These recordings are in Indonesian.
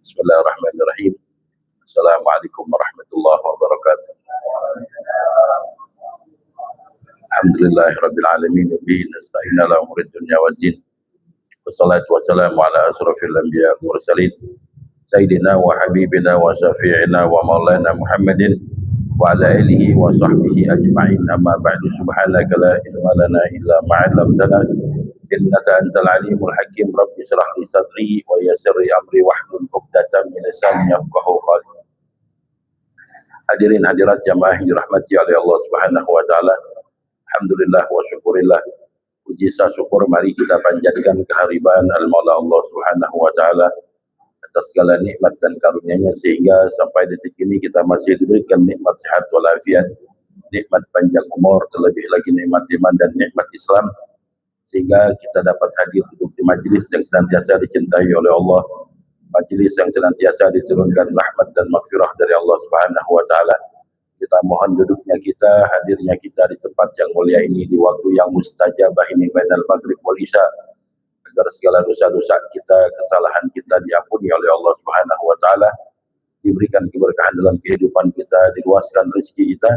Bismillahirrahmanirrahim. Assalamualaikum warahmatullahi wabarakatuh. Alhamdulillahirabbil alamin wa bihi nasta'in ala umuri dunya waddin. Wassalatu wassalamu ala asrofil anbiya wal mursalin sayyidina wa habibina wa syafi'ina wa maulana Muhammadin wa ala alihi wa sahbihi ajma'in. Amma ba'du, subhanaka la ilma lana illa ma 'allamtana innaka antal alimul hakim. Rabbi shrah li sadri wa yassir li amri wahlul 'uqdatam min lisani yafqahu qawli. Hadirin hadirat jamaah yang dirahmati oleh Allah Subhanahu wa taala. Alhamdulillah wa syukurillah. Puji syukur mari kita panjatkan kehadiran al-Maula Allah Subhanahu wa taala atas segala nikmat dan karunia-Nya sehingga sampai detik ini kita masih diberikan nikmat sehat walafiat, nikmat panjang umur, terlebih lagi nikmat iman dan nikmat Islam, sehingga kita dapat hadir duduk di majlis yang senantiasa dicintai oleh Allah, majlis yang senantiasa diturunkan rahmat dan maghfirah dari Allah Subhanahu wa taala. Kita mohon duduknya kita, hadirnya kita di tempat yang mulia ini di waktu yang mustajabah ini bainal maghrib wal isya, agar segala dosa-dosa kita, kesalahan kita diampuni oleh Allah Subhanahu wa taala, diberikan keberkahan dalam kehidupan kita, diluaskan rezeki kita,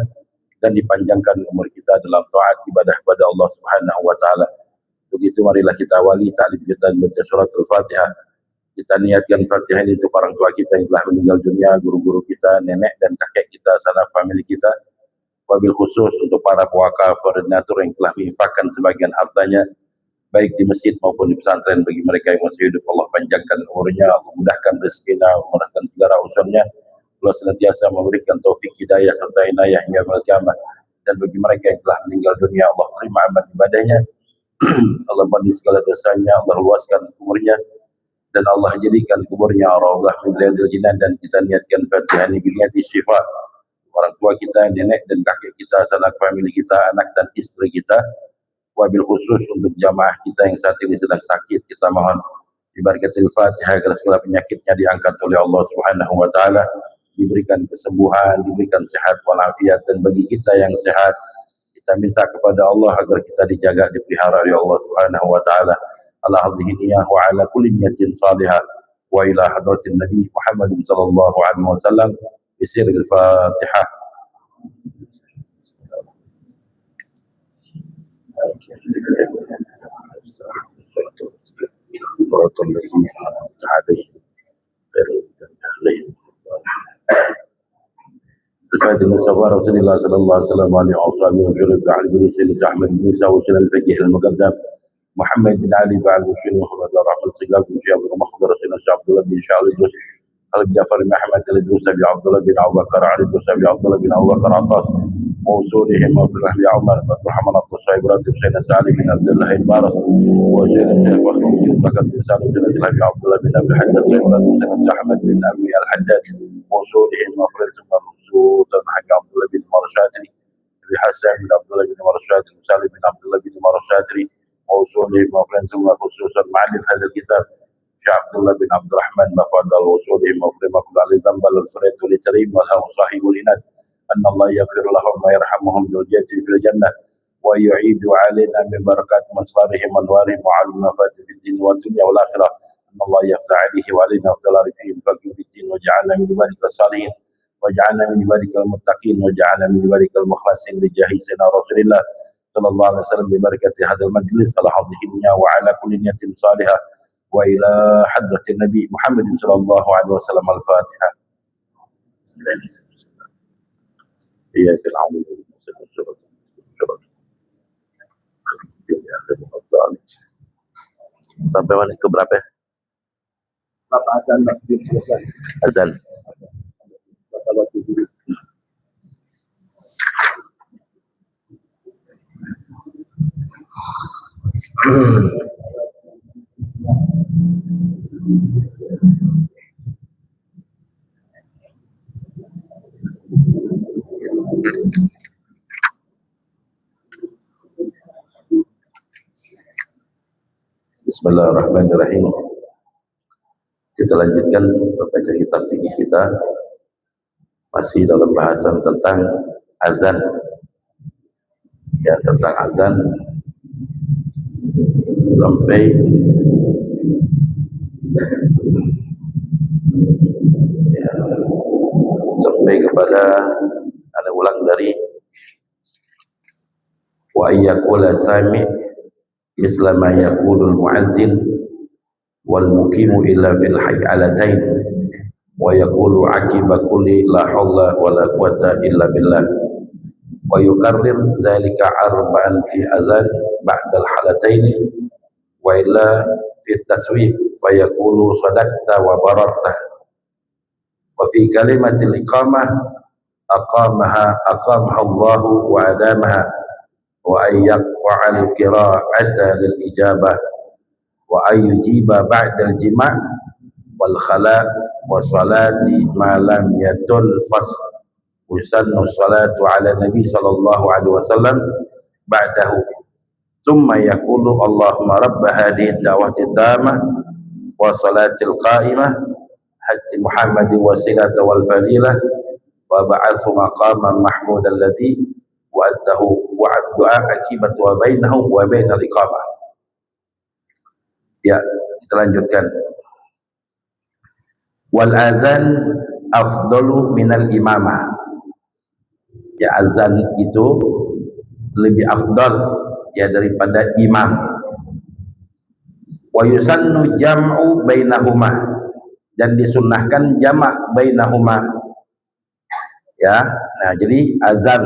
dan dipanjangkan umur kita dalam taat ibadah kepada Allah Subhanahu wa taala. Begitu marilah kita awali ta'lim kita membaca surat Al-Fatihah. Kita niatkan Fatihah ini untuk orang tua kita yang telah meninggal dunia, guru-guru kita, nenek dan kakek kita, sanak famili kita. Wabil khusus untuk para pewakaf, koordinator yang telah menginfakkan sebagian hartanya, baik di masjid maupun di pesantren. Bagi mereka yang masih hidup, Allah panjangkan umurnya, Allah mudahkan rezekinya, mudahkan segala urusannya. Allah senantiasa memberikan taufik hidayah serta inayah hingga yaumil qiyamah. Dan bagi mereka yang telah meninggal dunia, Allah terima amal ibadahnya, Allah ampuni segala dosanya, Allah luaskan umurnya, dan Allah jadikan kuburnya raudhah min riyadil jinan. Dan kita niatkan Fatihah ini biniyati syifa orang tua kita, nenek dan kakek kita, sanak famili kita, anak dan istri kita. Wabil khusus untuk jamaah kita yang saat ini sedang sakit, kita mohon dibarakatil Fatihah agar segala penyakitnya diangkat oleh Allah Subhanahu wa taala, diberikan kesembuhan, diberikan sehat walafiat. Dan bagi kita yang sehat, kita minta kepada Allah agar kita dijaga, dipelihara oleh Allah Subhanahu wa taala. Ala hadhihi niyyah wa ala kulli niyatin salihah wa ila hadratin Nabi Muhammad sallallahu alaihi wasallam bi sirril Fatihah. الفاتح المصطفى رسول الله صلى الله عليه وسلم وعلى اصحابه وجل على بن سيدنا احمد بن موسى وسلم الفقيه المقدم محمد بن علي بعد وشين محمد رحمة سيدنا بن شهاب بن مخبر سيدنا عبد الله بن شعب الدروسي قلب جعفر بن احمد الدروسي ابي عبد الله بن ابو بكر علي الدروسي ابي عبد الله بن ابو بكر عطاس موصولهم وفي الاهل عمر بن عبد الرحمن الطوسي ابراهيم سيدنا سالم بن عبد الله البارس وسيدنا شيخ فخر بن بكر بن سالم سيدنا ابي عبد الله بن ابي الحداد سيدنا احمد بن ابي الحداد موصولهم وفي سيدنا حق عبد الله بن مرشاتري ابي حسان بن عبد الله بن مرشاتري سالم بن عبد الله بن مرشاتري وصولهم وفرنتم خصوصا مؤلف هذا الكتاب شيخ عبد الله بن عبد الرحمن مفضل وصولهم وفرمكم على ذنب الفريت لتريم وله صاحب الإناد أن الله يغفر لهم ويرحمهم درجات في الجنة ويعيد علينا من بركات مصارهم وانوارهم وعلومات في الدين والدنيا والآخرة. أن الله يفتح عليه وعلينا أفضل رفيق في الدين وجعلنا من عبادك الصالحين وجعلنا من عبادك المتقين وجعلنا من عبادك المخلصين بجاه سيدنا رسول الله صلى الله عليه وسلم ببركة هذا المجلس على حظه النية وعلى كل نية صالحة وإلى حضرة النبي محمد صلى الله عليه وسلم. الفاتحة. إياك نعبد sampai menit ke berapa ya? Bapak azan maghrib selesai. Azan. Bismillahirrahmanirrahim. Kita lanjutkan membaca kitab fikih kita, masih dalam bahasan tentang azan. Ya, tentang azan sampai Ya, sampai kepada ada ulang dari wa ayyakula sami misla ma yaqulul muazzin wal muqimu illa fil hayalatain wa yaqulu aqiba kulli la haula wala quwata illa billah wa yukarrir zalika arba'an fi azan ba'da al halataini wa illa fi taswib fa yaqulu sadaqta wa bararta wa fi kalimatil iqamah aqamaha Allahu wa adamaha wa ay yaqta'al qira'ata lil ijabah wa ay yujiba ba'dal jima' wal khala' wa salati ma lam yatul fasl usannu salatu ala nabi sallallahu alaihi wasallam ba'dahu thumma yaqulu Allahumma rabb hadhihi da'wati tamah wa salatil qa'imah hadi Muhammadin wasilata wal fadilah wa ba'athu maqaman mahmud alladhi wa'adahu wa'addu'a akibat wa bainahu wa bainal iqamah. Ya, kita lanjutkan. Wal azan afdalu minal imamah. Ya, azan itu lebih afdal ya daripada imam. Wa yusannu jam'u bainahuma, dan disunnahkan jamak bainahuma. Ya, nah jadi azan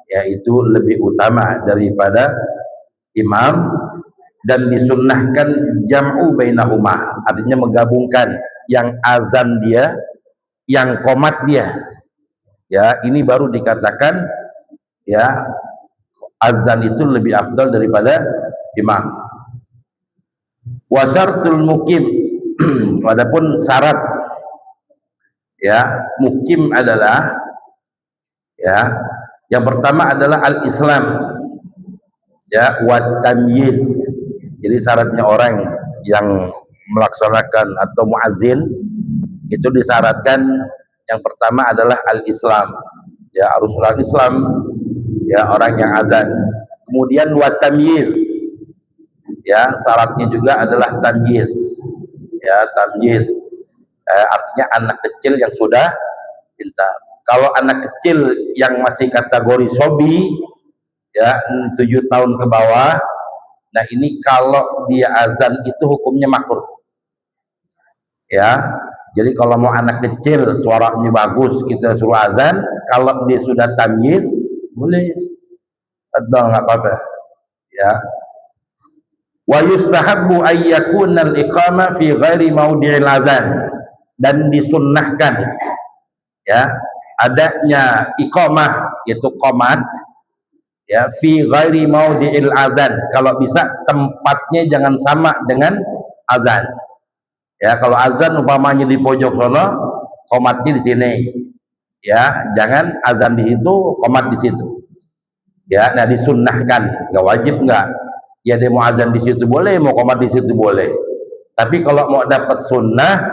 yaitu lebih utama daripada imam, dan disunnahkan jam'u bainahuma, artinya menggabungkan yang azan dia, yang qomat dia. Ya, ini baru dikatakan ya azan itu lebih afdal daripada imam. Wa syartul mukim, adapun syarat ya mukim adalah ya yang pertama adalah al-Islam ya wa tamyiz. Jadi syaratnya orang yang melaksanakan atau muadzin itu disyaratkan yang pertama adalah al-Islam. Ya, harus orang Islam ya orang yang azan. Kemudian wa tamyiz. Ya, syaratnya juga adalah tamyiz. Ya, tamyiz. Artinya anak kecil yang sudah pintar. Kalau anak kecil yang masih kategori sobi ya 7 tahun ke bawah, nah ini kalau dia azan itu hukumnya makruh. Ya, jadi kalau mau anak kecil suaranya bagus kita suruh azan, kalau dia sudah tamyiz boleh, atau nggak apa-apa. Ya. Wa yustahabbu ayyakuna al-iqama fi ghairi maudi'il azan, dan disunnahkan ya adanya iqamah yaitu qomat ya fi ghairi maudi'il azan, kalau bisa tempatnya jangan sama dengan azan. Ya, kalau azan umpamanya di pojok sono, qomatnya di sini. Ya, jangan azan di situ, qomat di situ. Ya, nah disunnahkan, nggak wajib nggak. Ya dia mau azan di situ boleh, mau qomat di situ boleh. Tapi kalau mau dapat sunnah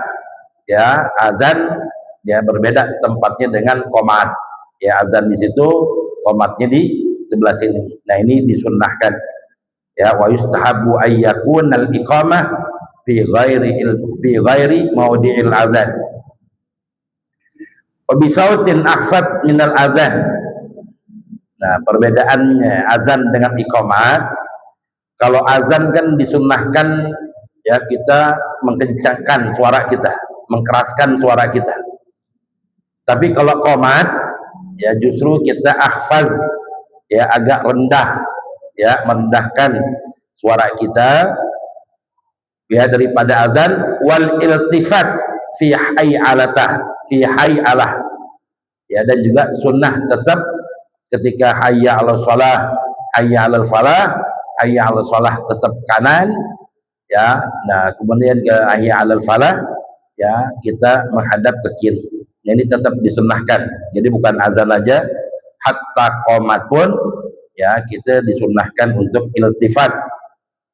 ya azan ya berbeda tempatnya dengan qomat. Ya, azan di situ, qomatnya di sebelah sini. Nah, ini disunnahkan. Ya, wa yustahabbu ayyakuna al-iqamah fi ghairi maudi'il azan. Wa bi sautin akhfat minal azan. Nah, perbedaannya azan dengan iqamat, kalau azan kan disunnahkan ya kita mengencangkan suara kita, mengkeraskan suara kita. Tapi kalau qomat ya justru kita akhfaz ya agak rendah, ya merendahkan suara kita ya daripada azan. Wal iltifat fi hayyalatah, fi hayyalah ya, dan juga sunnah tetap ketika hayya 'alal shalah, hayya 'alal falah, hayya 'alal shalah tetap kanan ya. Nah, kemudian ke hayya 'alal falah ya kita menghadap ke kiri. Ini tetap disunnahkan. Jadi bukan azan aja, hatta qomat pun ya kita disunnahkan untuk iltifat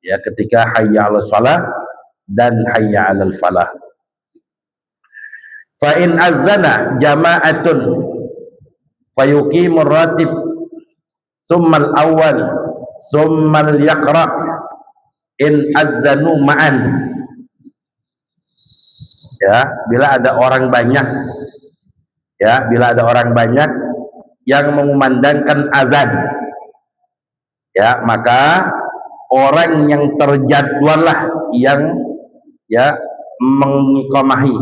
ya ketika hayya 'alal shalah dan hayya 'alal falah. Fa in azana jama'atun fayuqimur ratib summal awal summal yaqra in azanu ma'an. Ya, bila ada orang banyak, ya, bila ada orang banyak yang mengumandangkan azan, ya, maka orang yang terjadwal lah yang, ya, mengiqamahi,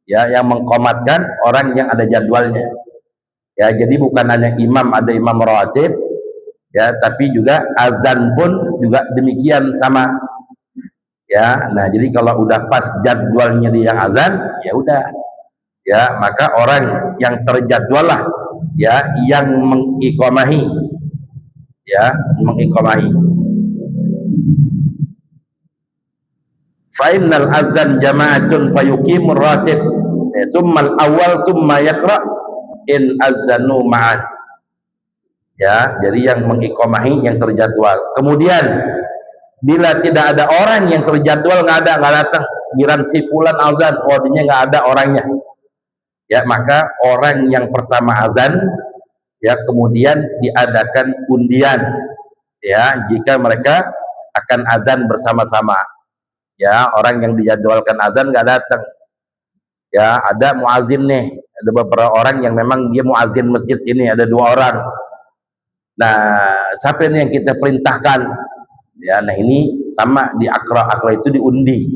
ya, yang mengkomatkan orang yang ada jadwalnya. Ya, jadi bukan hanya imam, ada imam rawatib, ya, tapi juga azan pun juga demikian sama. Ya, nah jadi kalau udah pas jadwalnya dia yang azan, ya udah, ya, maka orang yang terjadwal lah, ya, yang mengiqamahi, ya, mengiqamahi. Fa'innal azan jama'atun fayuqimur ratib, tsummal awal tsumma yaqra in azanu ma'an. Ya, jadi yang mengiqamahi yang terjadwal. Kemudian bila tidak ada orang yang terjadwal, nggak datang, giran si fulan azan, dia nggak ada orangnya, ya, maka orang yang pertama azan, ya, kemudian diadakan undian, ya, jika mereka akan azan bersama-sama. Ya, orang yang dijadwalkan azan nggak datang, ya, ada muazin nih, ada beberapa orang yang memang dia muazin masjid ini, ada 2 orang. Nah, siapa ini yang kita perintahkan? Ya, nah ini sama di akra itu diundi,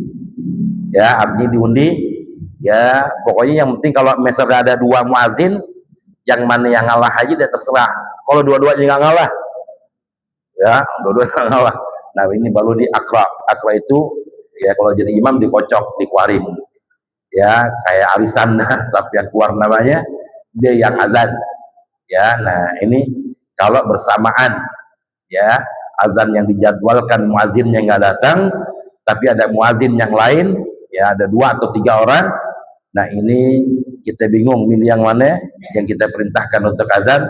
ya, artinya diundi, ya, pokoknya yang penting kalau misalnya ada 2 muazin, yang mana yang ngalah aja dia terserah. Kalau dua-duanya nggak ngalah, ya, dua-duanya nggak ngalah, nah ini baru di akra itu, ya, kalau jadi imam dikocok, dikeluarin, ya, kayak arisan, tapi yang keluar namanya dia yang azan, ya. Nah ini kalau bersamaan, ya, azan yang dijadwalkan muazzinnya nggak datang, tapi ada muazzin yang lain, ya, ada 2 atau 3 orang. Nah ini kita bingung milih yang mana yang kita perintahkan untuk azan,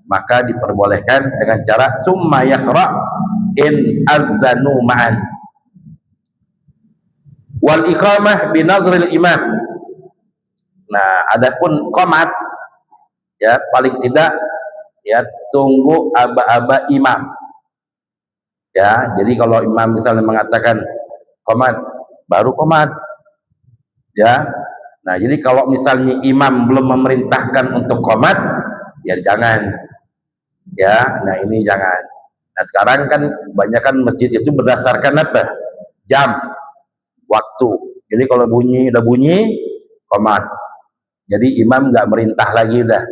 maka diperbolehkan dengan cara summa yaqra in azanu ma'an. Wal iqamah binazril imam. Nah, adapun qomat, ya, paling tidak, ya, tunggu aba-aba imam. Ya, jadi kalau imam misalnya mengatakan qomat, baru qomat, ya. Nah, jadi kalau misalnya imam belum memerintahkan untuk qomat, ya jangan, ya. Nah ini jangan. Nah sekarang kan kebanyakan masjid itu berdasarkan apa? Jam, waktu. Jadi kalau udah bunyi qomat, jadi imam nggak merintah lagi udah,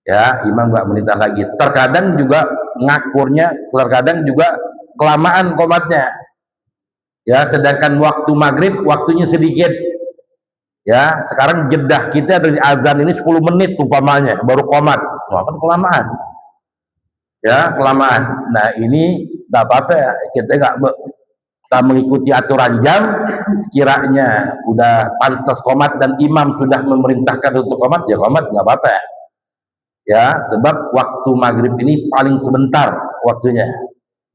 ya, imam nggak merintah lagi. Terkadang juga ngakurnya, terkadang juga kelamaan qomatnya, ya, sedangkan waktu maghrib waktunya sedikit, ya. Sekarang jedah kita dari azan ini 10 menit umpamanya baru qomat, wah kan kelamaan, ya, kelamaan. Nah ini nggak apa-apa, ya, kita nggak mengikuti aturan jam, sekiranya udah pantas qomat dan imam sudah memerintahkan untuk qomat, ya qomat, nggak apa-apa, ya, sebab waktu maghrib ini paling sebentar waktunya,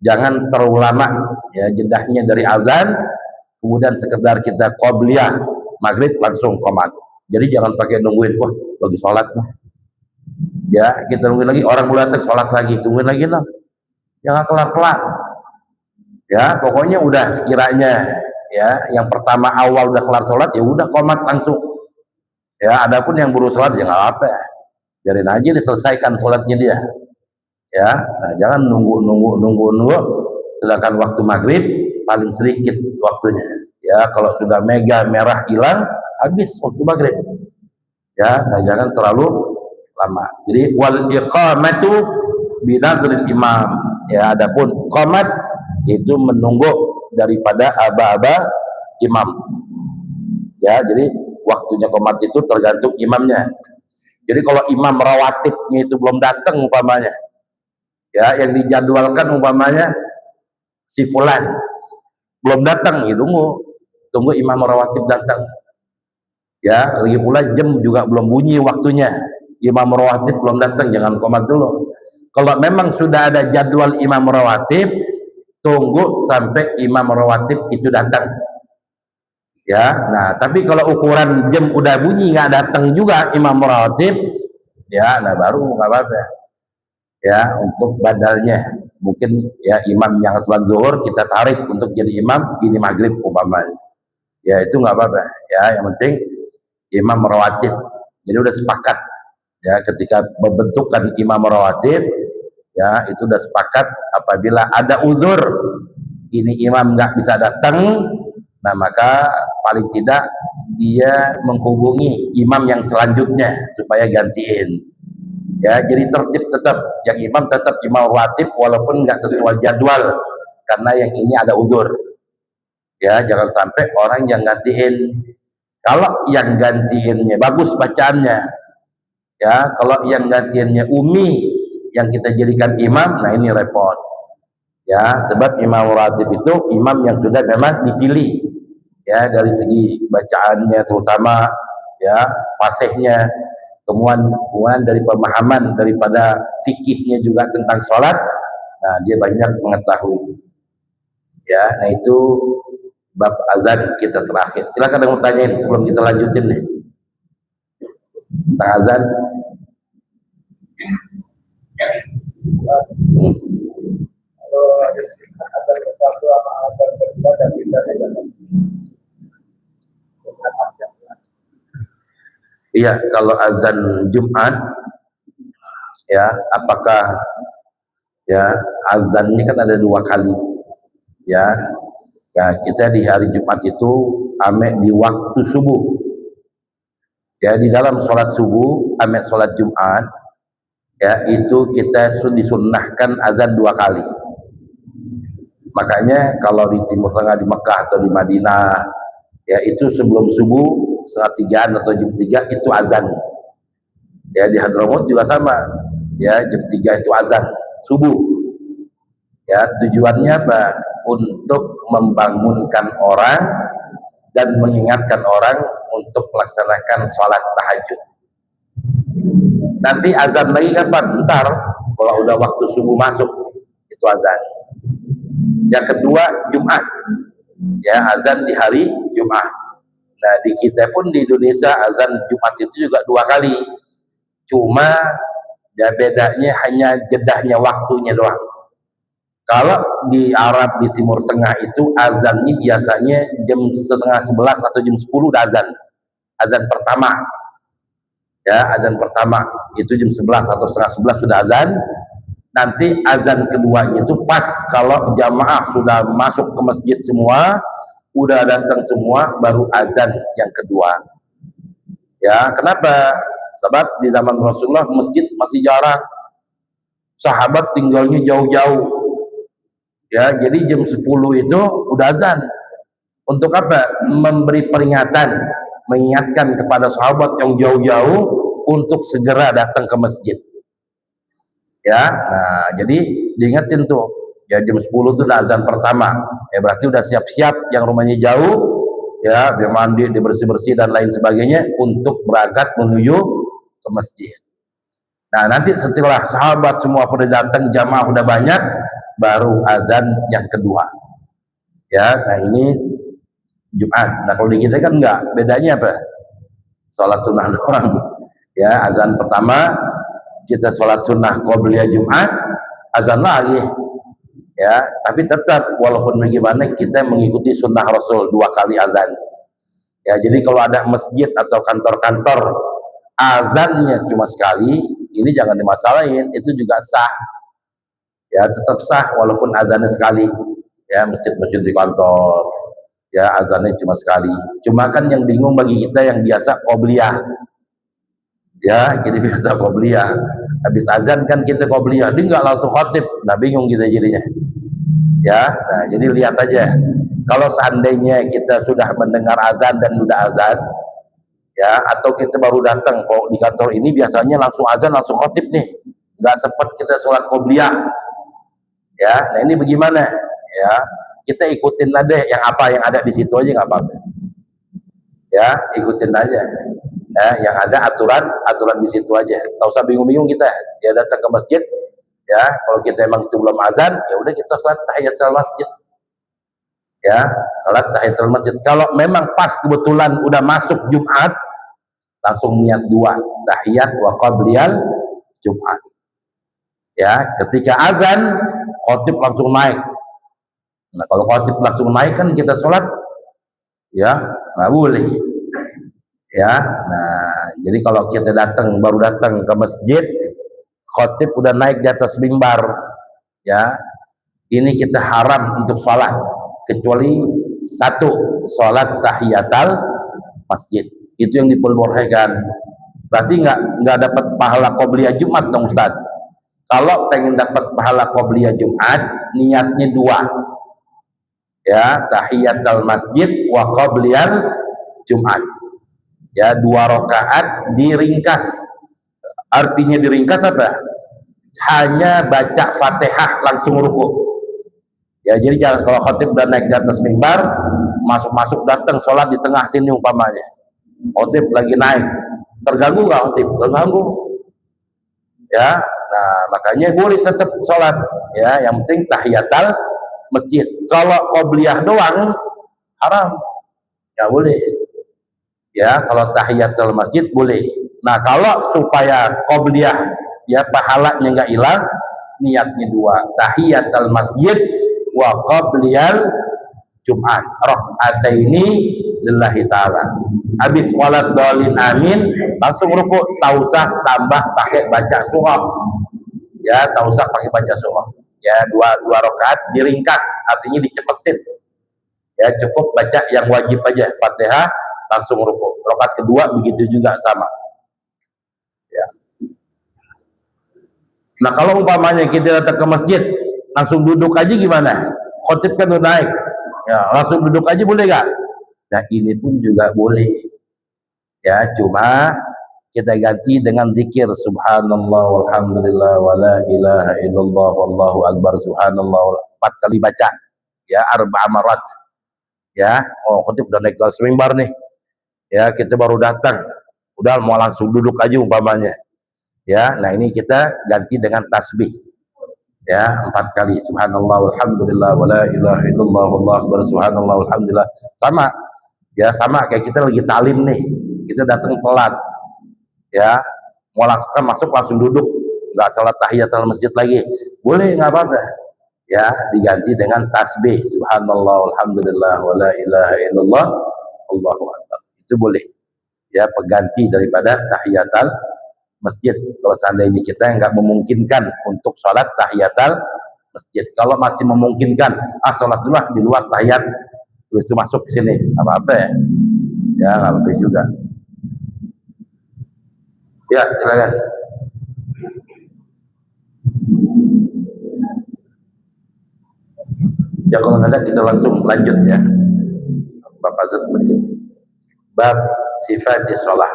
jangan terlalu lama, ya, jedahnya dari azan kemudian sekedar kita qobliyah maghrib langsung qomat. Jadi jangan pakai nungguin, wah lagi sholat, ya, kita nungguin lagi orang mulai datang sholat lagi, tungguin lagi lah, jangan kelar-kelar, ya, pokoknya udah sekiranya, ya, yang pertama awal udah kelar sholat, ya udah qomat langsung, ya. Adapun yang baru sholat ya nggak apa, biarin aja diselesaikan sholatnya dia, ya. Nah, jangan nunggu, sedangkan waktu maghrib paling sedikit waktunya, ya. Kalau sudah mega merah hilang, habis waktu maghrib, ya. Nah, jangan terlalu lama. Jadi wal iqamatu binadril imam, ya. Adapun qomat itu menunggu daripada aba-aba imam, ya. Jadi waktunya qomat itu tergantung imamnya. Jadi kalau imam rawatibnya itu belum datang umpamanya, ya, yang dijadwalkan umpamanya si fulan belum datang, ya tunggu imam rawatib datang, ya. Lagi pula jam juga belum bunyi waktunya, imam rawatib belum datang, jangan qomat dulu. Kalau memang sudah ada jadwal imam rawatib, tunggu sampai imam rawatib itu datang, ya. Nah tapi kalau ukuran jam udah bunyi nggak datang juga imam rawatib, ya, nah baru nggak apa-apa, ya, untuk badalnya mungkin, ya, imam yang sholat zuhur kita tarik untuk jadi imam ini maghrib umpamanya, ya itu nggak apa-apa ya, yang penting imam rawatib. Jadi udah sepakat ya, ketika membentukkan imam rawatib ya itu udah sepakat apabila ada uzur ini imam nggak bisa datang, nah maka paling tidak dia menghubungi imam yang selanjutnya supaya gantiin ya. Jadi tertib tetap, yang imam tetap imam rawatib walaupun nggak sesuai jadwal karena yang ini ada uzur ya. Jangan sampai orang yang gantiin, kalau yang gantiinnya bagus bacaannya ya, kalau yang gantiannya umi yang kita jadikan imam, nah ini repot ya. Sebab imam rawatib itu imam yang sudah memang dipilih ya, dari segi bacaannya terutama ya, fasihnya, kemudian dari pemahaman daripada fikihnya juga tentang sholat, nah dia banyak mengetahui ya. Nah itu bab azan kita terakhir. Silakan yang mau tanyain sebelum kita lanjutin nih tentang azan. Kalau ada azan bersatu sama azan berdua dan kita tidak. Iya, kalau azan Jumat ya, apakah ya azan ini kan ada 2 kali ya. Ya kita di hari Jumat itu ame di waktu subuh ya, di dalam sholat subuh ame sholat Jumat ya, itu kita disunnahkan azan 2 kali. Makanya kalau di Timur Tengah, di Mekah atau di Madinah ya, itu sebelum subuh 2:30 atau jam 3 itu azan ya. Di Hadramaut juga sama ya, jam 3 itu azan subuh ya. Tujuannya apa? Untuk membangunkan orang dan mengingatkan orang untuk melaksanakan sholat tahajud. Nanti azan lagi kapan? Ntar kalau udah waktu subuh masuk itu azan. Yang kedua Jumat ya, azan di hari Jumat. Nah di kita pun di Indonesia azan Jumat itu juga 2 kali, cuma ya bedanya hanya jedahnya waktunya doang. Kalau di Arab di Timur Tengah itu azan ini biasanya jam 10:30 atau jam 10 udah azan, azan pertama ya, azan pertama itu jam 11 atau 10:30 sudah azan. Nanti azan keduanya itu pas kalau jamaah sudah masuk ke masjid semua, udah datang semua, baru azan yang kedua ya. Kenapa? Sebab di zaman Rasulullah masjid masih jarang, sahabat tinggalnya jauh-jauh ya. Jadi jam 10 itu udah azan. Untuk apa? Memberi peringatan, mengingatkan kepada sahabat yang jauh-jauh untuk segera datang ke masjid ya. Nah jadi diingetin tuh ya, jam 10 itu udah azan pertama ya, berarti udah siap-siap yang rumahnya jauh ya, dia mandi, dia bersih-bersih dan lain sebagainya untuk berangkat menuju ke masjid. Nah nanti setelah sahabat semua pada datang, jamaah udah banyak, baru azan yang kedua ya. Nah ini Jumat. Nah kalau di kita kan enggak, bedanya apa? Sholat sunnah doang ya. Azan pertama kita sholat sunnah qobliyah Jumat, azan lagi ya. Tapi tetap walaupun bagaimana kita mengikuti sunnah Rasul 2 kali azan ya. Jadi kalau ada masjid atau kantor-kantor azannya cuma sekali, ini jangan dimasalahin, itu juga sah ya, tetap sah walaupun azannya sekali ya. Masjid-masjid di kantor ya azannya cuma sekali. Cuma kan yang bingung bagi kita yang biasa qobliyah ya, jadi biasa qobliyah, habis azan kan kita qobliyah, dia nggak langsung khotib, nah bingung kita jadinya ya. Nah jadi lihat aja, kalau seandainya kita sudah mendengar azan dan udah azan ya, atau kita baru datang, kok di kantor ini biasanya langsung azan langsung khotib nih, nggak sempat kita sholat qobliyah ya. Nah ini bagaimana ya, kita ikutin aja yang apa yang ada di situ aja, nggak apa-apa ya, ikutin aja ya, yang ada aturan di situ aja. Tak usah bingung-bingung kita ya, datang ke masjid ya, kalau kita emang itu belum azan ya udah kita salat tahiyatul masjid ya, salat tahiyatul masjid. Kalau memang pas kebetulan udah masuk Jumat, langsung niat 2 tahiyat wa qabliyal Jumat ya. Ketika azan khotib langsung naik. Nah kalau khotib langsung naik kan kita sholat ya nggak boleh. Ya, nah jadi kalau kita baru datang ke masjid, khotib udah naik di atas mimbar, ya ini kita haram untuk sholat kecuali satu, sholat tahiyatal masjid, itu yang diperbolehkan. Berarti nggak dapat pahala qobliyah Jumat dong Ustaz. Kalau pengen dapat pahala qobliyah Jumat, niatnya dua, ya tahiyatul masjid wa qobliyal Jumat, ya 2 rakaat diringkas. Artinya diringkas apa? Hanya baca Fatihah langsung ruku. Ya jadi jangan kalau khotib udah naik di atas mimbar, masuk datang sholat di tengah sini umpamanya, khotib lagi naik, terganggu nggak khotib? Terganggu. Ya, nah makanya boleh tetap sholat. Ya, yang penting tahiyatul masjid. Kalau qobliyah doang haram, nggak boleh. Ya, kalau tahiyatul masjid boleh. Nah, kalau supaya qobliyah ya pahalanya nggak hilang, niatnya dua, tahiyatul masjid wa qobliyal Jumat, rakaataini lillahi ta'ala. Habis walad dolin amin, langsung rukuk, tak usah tambah pakai baca surah. Ya, tak usah pakai baca surah. Ya, dua rakaat diringkas, artinya dicepetin. Ya, cukup baca yang wajib aja, Fatihah, langsung rukuk. Rakaat kedua begitu juga sama. Ya. Nah, kalau umpamanya kita datang ke masjid, langsung duduk aja gimana? Khotib kan udah naik. Ya, langsung duduk aja boleh gak? Nah, ini pun juga boleh. Ya, cuma kita ganti dengan zikir subhanallah walhamdulillah wala ilaha illallah wallahu akbar subhanallah 4 kali baca. Ya, 4 marat. Ya, oh khotib udah naik kelas mimbar nih. Ya, kita baru datang. Udah mau langsung duduk aja umpamanya. Ya, nah ini kita ganti dengan tasbih. Ya, 4 kali subhanallah walhamdulillah wala ilaha illallah wallahu akbar subhanallah walhamdulillah. Sama. Ya, sama kayak kita lagi talim nih. Kita datang telat. Ya, mau masuk langsung duduk, nggak salat tahiyatul masjid lagi, boleh, nggak apa-apa. Ya, diganti dengan tasbih subhanallah walhamdulillah wala ilaha illallah allahu akbar, itu boleh. Ya, pengganti daripada tahiyatul masjid kalau seandainya kita nggak memungkinkan untuk sholat tahiyatul masjid. Kalau masih memungkinkan, sholat dulu di luar tahiyat, terus itu masuk ke sini, apa-apa ya. Ya, nggak apa-apa juga. Ya, silakan. Ya, kalau nggak ada kita langsung lanjut ya. Bapak Zat lanjut. Bab sifat sholat.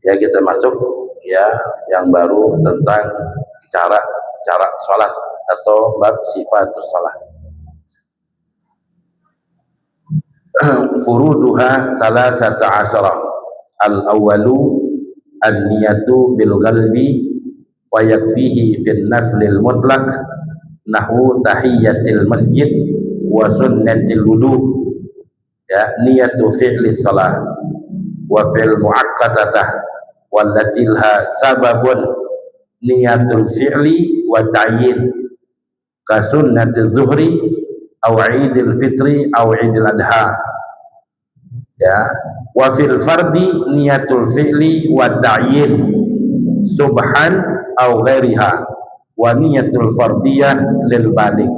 Ya, kita masuk ya yang baru tentang cara sholat atau bab sifat sholat. Furuduha salasata asyarah. Al-awwalu an-niyatu bil qalbi wa yakfihi fil naflil mutlaq nahwu tahiyatil masjid wa sunnatil wudu. Ya, niyatu fi'li shalah wa fil muaqqatatah wallati laha sababun niyatul fi'li wa ta'yin ka sunnatiz zuhri aw 'idil fitri aw 'idil adha. Ya, wa fil fardi niyatul fi'li wa ta'yin subhan aw ghairiha wa niyatul fardiyah lil balik.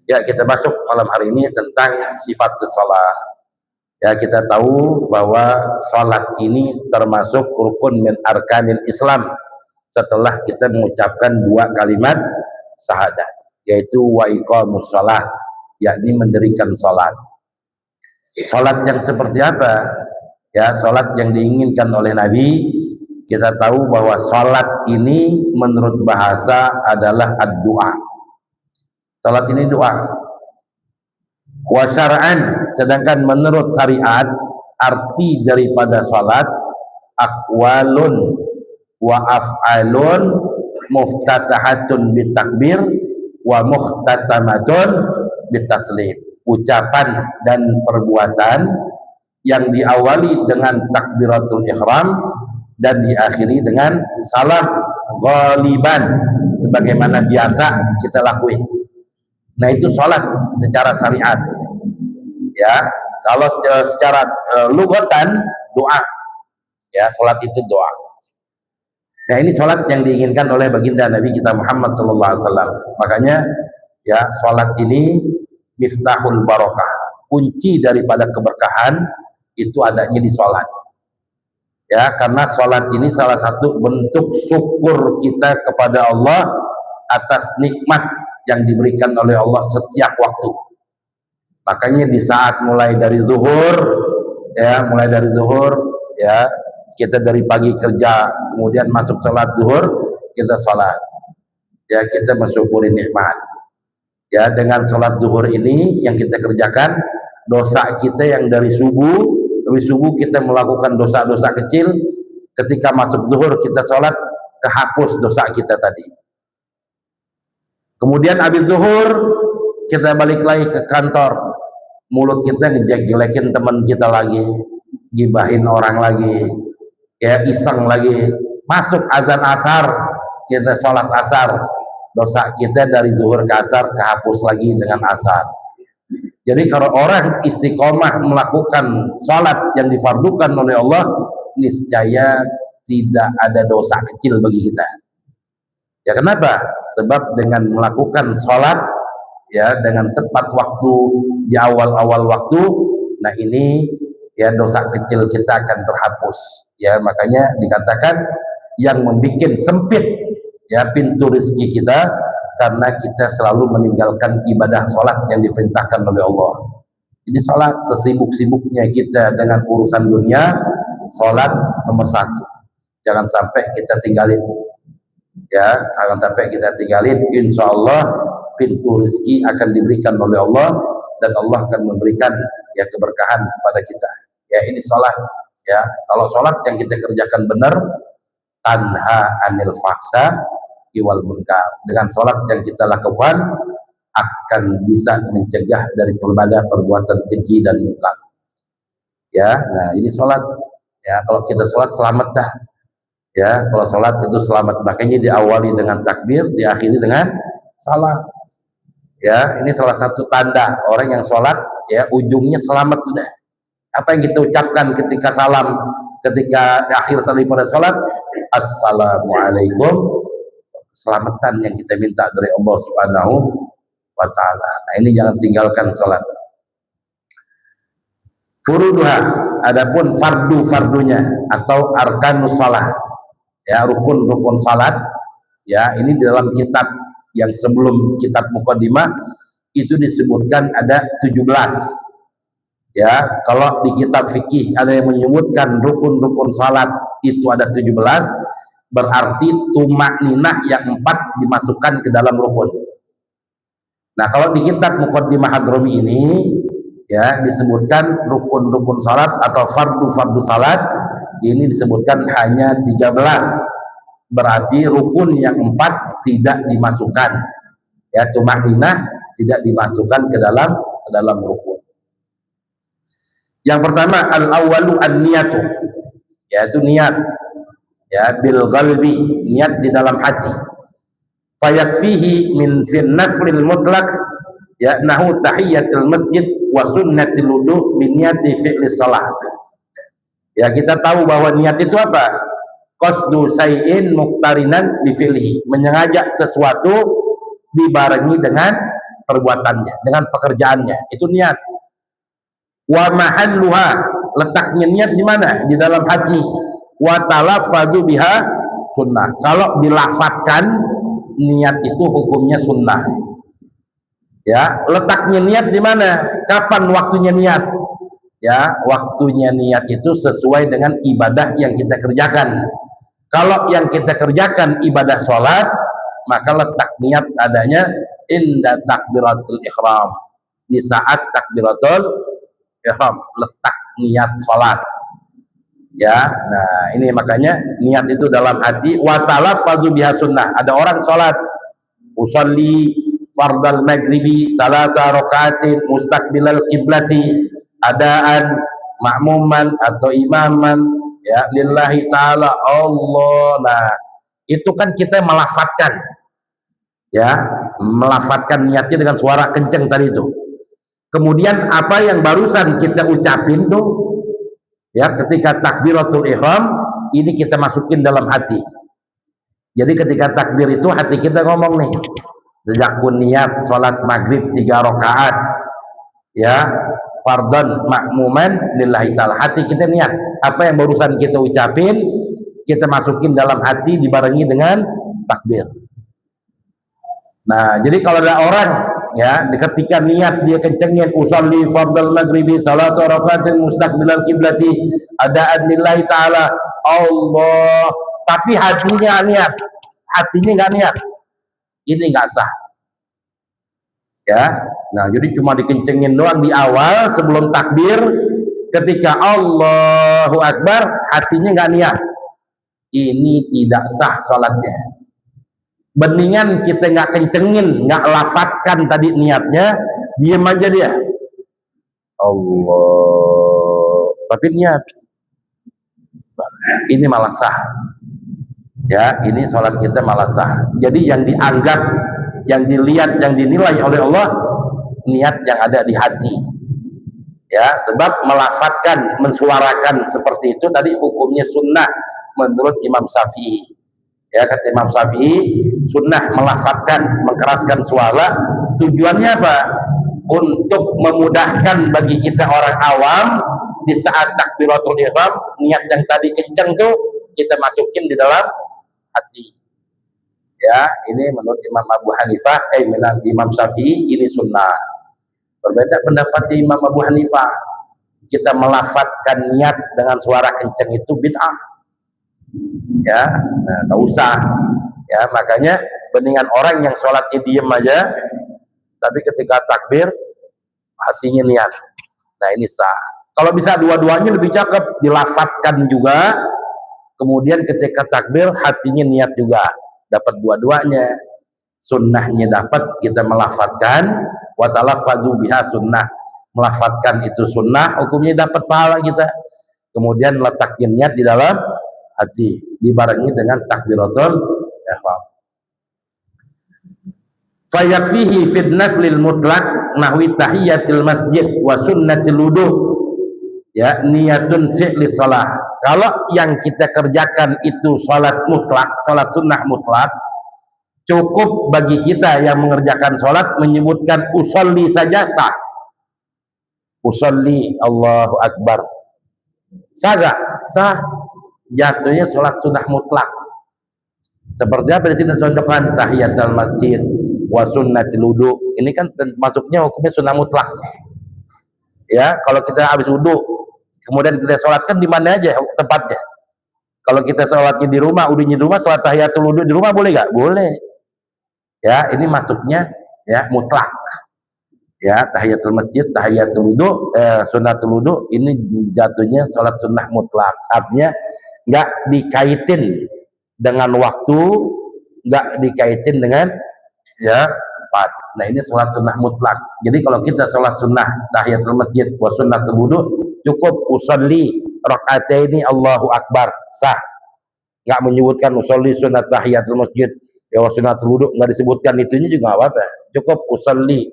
Ya, kita masuk malam hari ini tentang sifat shalah. Ya, kita tahu bahwa salat ini termasuk rukun min arkanil Islam setelah kita mengucapkan 2 kalimat syahadat, yaitu wa iqamus shalah, yakni mendirikan salat. Salat yang seperti apa? Ya, salat yang diinginkan oleh Nabi. Kita tahu bahwa salat ini menurut bahasa adalah ad-du'a. Salat ini doa. Wa syar'an, sedangkan menurut syariat arti daripada salat aqwalun wa af'alun muftatahatun bitakbir wa muhtatamatun bitaslim. Ucapan dan perbuatan yang diawali dengan takbiratul ihram dan diakhiri dengan salam ghaliban sebagaimana biasa kita lakuin. Nah, itu salat secara syariat. Ya, kalau secara lugatan doa, ya sholat itu doa. Nah ini sholat yang diinginkan oleh baginda Nabi kita Muhammad SAW. Makanya ya sholat ini miftahul barokah, kunci daripada keberkahan itu adanya di sholat. Ya, karena sholat ini salah satu bentuk syukur kita kepada Allah atas nikmat yang diberikan oleh Allah setiap waktu. Makanya di saat mulai dari zuhur, ya kita dari pagi kerja, kemudian masuk sholat zuhur, kita sholat. Ya kita mensyukuri nikmat. Ya dengan sholat zuhur ini yang kita kerjakan, dosa kita yang dari subuh kita melakukan dosa-dosa kecil, ketika masuk zuhur kita sholat, kehapus dosa kita tadi. Kemudian habis zuhur kita balik lagi ke kantor, mulut kita ngejek-jelekin teman kita lagi, gibahin orang lagi, ya iseng lagi. Masuk azan asar, kita sholat asar, dosa kita dari zuhur ke asar kehapus lagi dengan asar. Jadi kalau orang istiqomah melakukan sholat yang difardukan oleh Allah, niscaya tidak ada dosa kecil bagi kita. Ya kenapa? Sebab dengan melakukan sholat ya dengan tepat waktu di awal-awal waktu, nah ini ya dosa kecil kita akan terhapus. Ya makanya dikatakan yang membuat sempit ya pintu rezeki kita karena kita selalu meninggalkan ibadah sholat yang diperintahkan oleh Allah. Jadi sholat sesibuk-sibuknya kita dengan urusan dunia, sholat nomor satu. Jangan sampai kita tinggalin. Ya, jangan sampai kita tinggalin. Insya Allah pintu rezeki akan diberikan oleh Allah dan Allah akan memberikan ya keberkahan kepada kita. Ya ini sholat. Ya kalau sholat yang kita kerjakan benar, tanha anil fahsya wal munkar. Dengan sholat yang kita lakukan akan bisa mencegah dari berbagai perbuatan keji dan munkar. Ya, nah ini sholat. Ya kalau kita sholat selamat dah. Ya kalau sholat itu selamat. Makanya diawali dengan takbir, diakhiri dengan salam. Ya ini salah satu tanda orang yang sholat ya ujungnya selamat sudah. Apa yang kita ucapkan ketika salam, ketika akhir daripada sholat, assalamualaikum, keselamatan yang kita minta dari Allah Subhanahu wa ta'ala. Nah ini jangan tinggalkan sholat. Furuduha, adapun fardu-fardunya atau arkanus shalah, ya rukun-rukun salat, ya ini di dalam kitab yang sebelum kitab Muqaddimah itu disebutkan ada 17. Ya, kalau di kitab fikih ada yang menyebutkan rukun-rukun salat itu ada 17, berarti tumakninah yang 4 dimasukkan ke dalam rukun. Nah, kalau di kitab Muqaddimah Hadrami ini ya disebutkan rukun-rukun salat atau fardu-fardu salat ini disebutkan hanya 13. Berarti rukun yang 4 tidak dimasukkan. Ya, tumakninah tidak dimasukkan ke dalam rukun. Yang pertama al-awwalu an-niyatu, yaitu niat. Ya, bil qalbi, niat di dalam hati. Fayakfihi min naflil mutlaq ya nahu tahiyatul masjid wa sunnatul wudu bi niyati fi'li shalah. Ya, kita tahu bahwa niat itu apa? Qasdu syai'in muqtarinan bi fi'lihi, menyengajak sesuatu dibarengi dengan perbuatannya, dengan pekerjaannya. Itu niat. Wa mahalluha, letaknya niat di mana? Di dalam hati. Wa talaffadhu biha sunnah. Kalau dilafatkan niat itu hukumnya sunnah. Ya, letaknya niat di mana? Kapan waktunya niat? Ya, waktunya niat itu sesuai dengan ibadah yang kita kerjakan. Kalau yang kita kerjakan ibadah sholat, maka letak niat adanya inda takbiratul ihram. Di saat takbiratul ihram, letak niat sholat. Ya, nah ini makanya niat itu dalam hati. Wa talaffadhu biha sunnah. Ada orang sholat, usolli fardal maghribi salasa rakaatin mustaqbilal qiblati adaan ma'muman atau imaman ya lillahi ta'ala Allah. Nah itu kan kita melafatkan ya, melafatkan niatnya dengan suara kenceng tadi itu. Kemudian apa yang barusan kita ucapin tuh, ya, ketika takbiratul ihram ini kita masukin dalam hati. Jadi ketika takbir itu hati kita ngomong nih, sejak pun niat sholat maghrib 3 rakaat, ya, fardhan makmuman lillahi ta'ala. Hati kita niat, apa yang barusan kita ucapin kita masukin dalam hati dibarengi dengan takbir. Nah, jadi kalau ada orang, ya, ketika niat dia kencengin usolli fardhal maghribi salatu rakaatin mustaqbilal kiblati adaan lillahi ta'ala Allah, tapi hatinya niat, hatinya nggak niat, ini nggak sah, ya. Nah, jadi cuma dikencengin doang di awal sebelum takbir, ketika Allahu Akbar hatinya nggak niat, ini tidak sah sholatnya. Beningan kita nggak kencengin, nggak lafadzkan tadi niatnya, diam aja dia, Allah, tapi niat, ini malah sah, ya. Ini sholat kita malah sah. Jadi yang dianggap, yang dilihat, yang dinilai oleh Allah niat yang ada di hati, ya. Sebab melafadzkan, mensuarakan seperti itu tadi hukumnya sunnah menurut Imam Syafi'i, ya. Kata Imam Syafi'i, sunnah melafadzkan, mengeraskan suara, tujuannya apa? Untuk memudahkan bagi kita orang awam di saat takbiratul ihram, niat yang tadi kenceng tuh kita masukin di dalam hati, ya. Ini menurut Imam Abu Hanifah, Imam Syafi'i ini sunnah. Berbeda pendapat di Imam Abu Hanifah, kita melafadzkan niat dengan suara kenceng itu bid'ah, ya. Nah, tak usah, ya. Makanya beningan orang yang sholatnya diem aja, tapi ketika takbir hatinya niat. Nah, ini sah. Kalau bisa dua-duanya lebih cakep, dilafadzkan juga, kemudian ketika takbir hatinya niat juga, dapat dua-duanya. Sunnahnya dapat, kita melafadzkan, wa talaffadzu biha sunnah, melafadzkan itu sunnah, hukumnya dapat pahala kita. Kemudian letaknya niat di dalam hati, dibarengi dengan takbiratul ihram. Fayakfihi fid naflil mutlaq nahwi tahiyatil masjid wa sunnatil wudu, ya, niyatun fi'li shalah. Kalau yang kita kerjakan itu salat mutlak, salat sunnah mutlak, cukup bagi kita yang mengerjakan salat menyebutkan usolli saja sah. Usolli Allahu Akbar, sah gak? Sah. Jatuhnya salat sunnah mutlak. Seperti apa di sini contohkan tahiyatul masjid wa sunnatil wudu. Ini kan masuknya hukumnya sunnah mutlak. Ya, kalau kita habis wudu kemudian kita sholat kan di mana aja tempatnya. Kalau kita sholatnya di rumah, wudunya di rumah, sholat tahiyatul wudu di rumah boleh nggak? Boleh. Ya, ini masuknya, ya, mutlak. Ya, tahiyatul masjid, tahiyatul wudu, sunnatul wudu, ini jatuhnya sholat sunnah mutlak. Artinya nggak dikaitin dengan waktu, nggak dikaitin dengan, ya, tempat. Nah, ini sholat sunnah mutlak. Jadi kalau kita sholat sunnah tahiyatul masjid wa sunnatul wudu, cukup usolli rakaataini Allahu Akbar, sah. Nggak menyebutkan usolli sunnah tahiyatul masjid ya wa sunnatul wudu, nggak disebutkan itunya juga apa-apa. Cukup usolli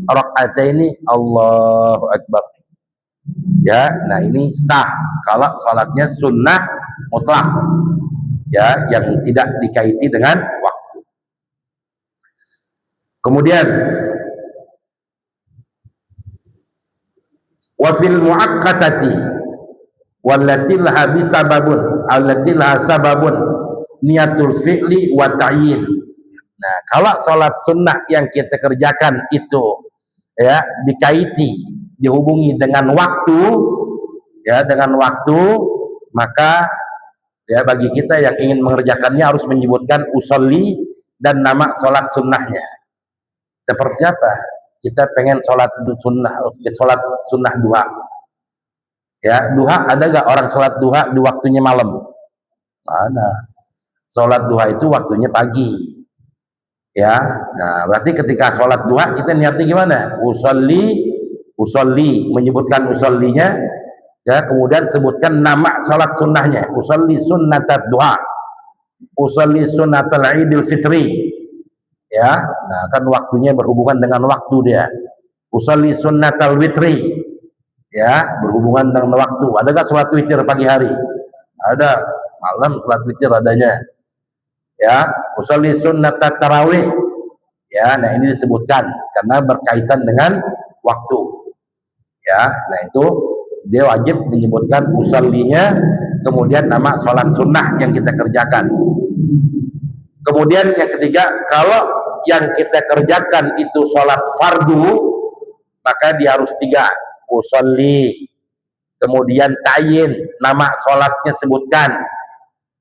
rakaataini Allahu Akbar, ya. Nah, ini sah kalau sholatnya sunnah mutlak, ya, yang tidak dikaiti dengan waktu. Kemudian wa fil muaqqatati wallati laha bisababun allati laha sababun niyatul fi'li wa ta'yin. Nah, kalau sholat sunnah yang kita kerjakan itu, ya, dikaiti, dihubungi dengan waktu, ya, dengan waktu, maka, ya, bagi kita yang ingin mengerjakannya harus menyebutkan usolli dan nama sholat sunnahnya. Seperti apa? Kita pengen sholat sunnah duha, ya. Duha, ada gak orang sholat duha di waktunya malam? Mana? Sholat duha itu waktunya pagi, ya. Nah, berarti ketika sholat duha kita niatnya gimana? Usolli, menyebutkan usollinya, ya. Kemudian sebutkan nama sholat sunnahnya, usolli sunnatat duha, usolli sunnatal idul fitri, ya. Nah, kan waktunya berhubungan dengan waktu dia. Usolli sunnatal witri, ya, berhubungan dengan waktu. Ada nggak sholat witir pagi hari? Ada. Malam sholat witir adanya. Ya, usolli sunnatat tarawih. Ya, nah ini disebutkan karena berkaitan dengan waktu. Ya, nah itu dia wajib menyebutkan usollinya, kemudian nama sholat sunnah yang kita kerjakan. Kemudian yang ketiga, kalau yang kita kerjakan itu sholat fardu, maka dia harus 3. Usolli, kemudian tayin, nama sholatnya sebutkan,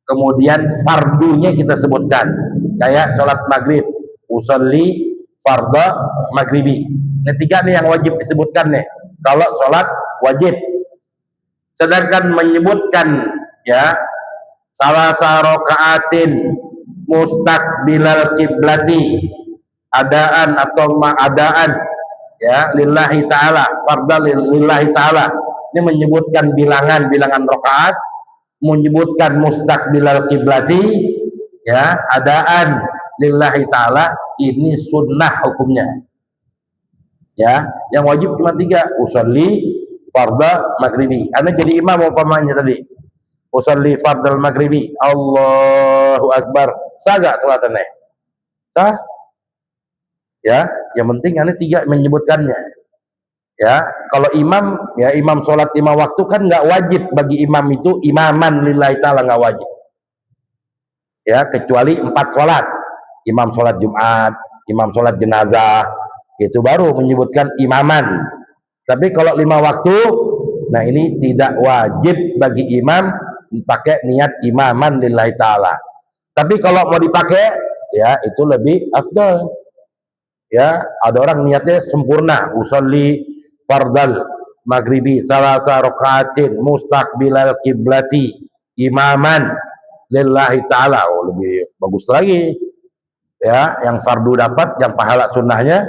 kemudian fardunya kita sebutkan. Kayak sholat maghrib, usolli fardhu maghribi. Ini 3 nih yang wajib disebutkan nih kalau sholat wajib. Sedangkan menyebutkan, ya, salasa rakaatin mustaqbilal kiblati, adaan atau ma'adaan, ya, lillahi ta'ala, fardhu lillahi ta'ala. Ini menyebutkan bilangan rakaat, menyebutkan mustaqbilal kiblati, ya, adaan lillahi ta'ala, ini sunnah hukumnya. Ya, yang wajib cuma 3, usolli fardhu maghribi. Anda jadi imam umpamanya tadi, usolli fardhu maghribi, Allahu akbar, sah gak salatannya? Sah. Ya, yang penting Anda 3 menyebutkannya. Ya, kalau imam, ya, imam sholat 5 waktu kan nggak wajib bagi imam itu imaman lillahi ta'ala, nggak wajib. Ya, kecuali 4 sholat, imam sholat Jumat, imam sholat jenazah, itu baru menyebutkan imaman. Tapi kalau 5 waktu, nah ini tidak wajib bagi imam pakai niat imaman lillahi ta'ala. Tapi kalau mau dipakai, ya itu lebih afdal. Ya, ada orang niatnya sempurna, usolli fardal maghribi salasa rakaatin mustaqbilal kiblati imaman lillahi ta'ala. Oh, lebih bagus lagi. Ya, yang fardu dapat, yang pahala sunnahnya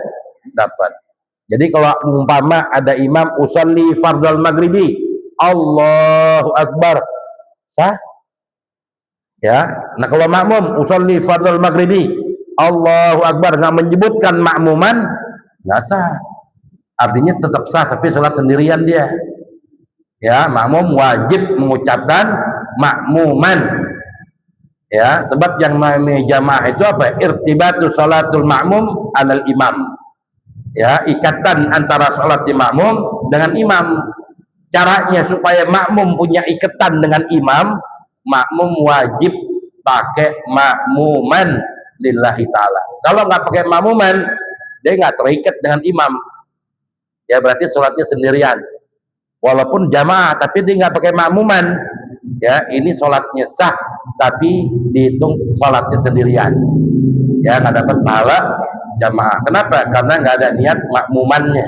dapat. Jadi kalau umpama ada imam usolli fardal maghribi, Allahu akbar, sah. Ya, nah kalau makmum usolli fardal maghribi, Allahu akbar, nggak menyebutkan makmuman, nggak sah. Artinya tetap sah, tapi sholat sendirian dia. Ya, makmum wajib mengucapkan makmuman. Ya, sebab yang namanya jamaah itu apa? Irtibatu sholatul makmum alal imam. Ya, ikatan antara sholat makmum dengan imam. Caranya supaya makmum punya ikatan dengan imam, makmum wajib pakai makmuman lillahi ta'ala. Kalau nggak pakai makmuman, dia nggak terikat dengan imam. Ya, berarti sholatnya sendirian. Walaupun jamaah, tapi dia nggak pakai makmuman. Ya, ini sholatnya sah, tapi dihitung sholatnya sendirian. Ya, nggak dapat pahala jamaah. Kenapa? Karena nggak ada niat makmumannya.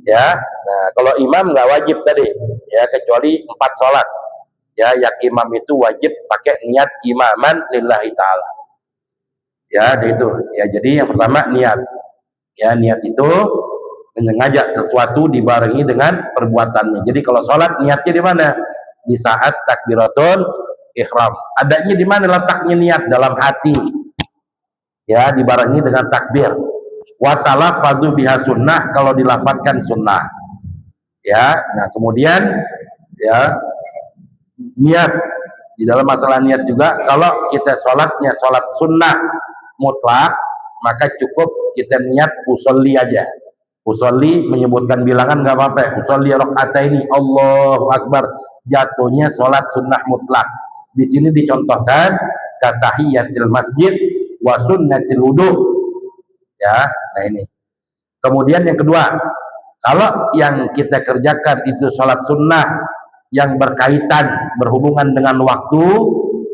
Ya, nah kalau imam nggak wajib tadi. Ya, kecuali 4 sholat. Ya, yang imam itu wajib pakai niat imaman lillahi ta'ala. Ya, itu. Ya, jadi yang pertama niat. Ya, niat itu mengajak sesuatu dibarengi dengan perbuatannya. Jadi kalau sholat niatnya di mana? Di saat takbiratul ihram. Adanya di mana letaknya niat? Dalam hati. Ya, dibarengi dengan takbir. Wa talafadzu biha sunnah, kalau dilafadzkan sunnah. Ya, nah kemudian ya niat di dalam masalah niat juga, kalau kita sholatnya sholat sunnah mutlak, maka cukup kita niat usolli aja. Usolli menyebutkan bilangan nggak apa-apa. Usolli rakaataini, Allahu akbar, jatuhnya sholat sunnah mutlak. Di sini dicontohkan katahiyatil masjid wa sunnatil wudu. Ya, nah ini. Kemudian yang kedua, kalau yang kita kerjakan itu sholat sunnah yang berkaitan, berhubungan dengan waktu,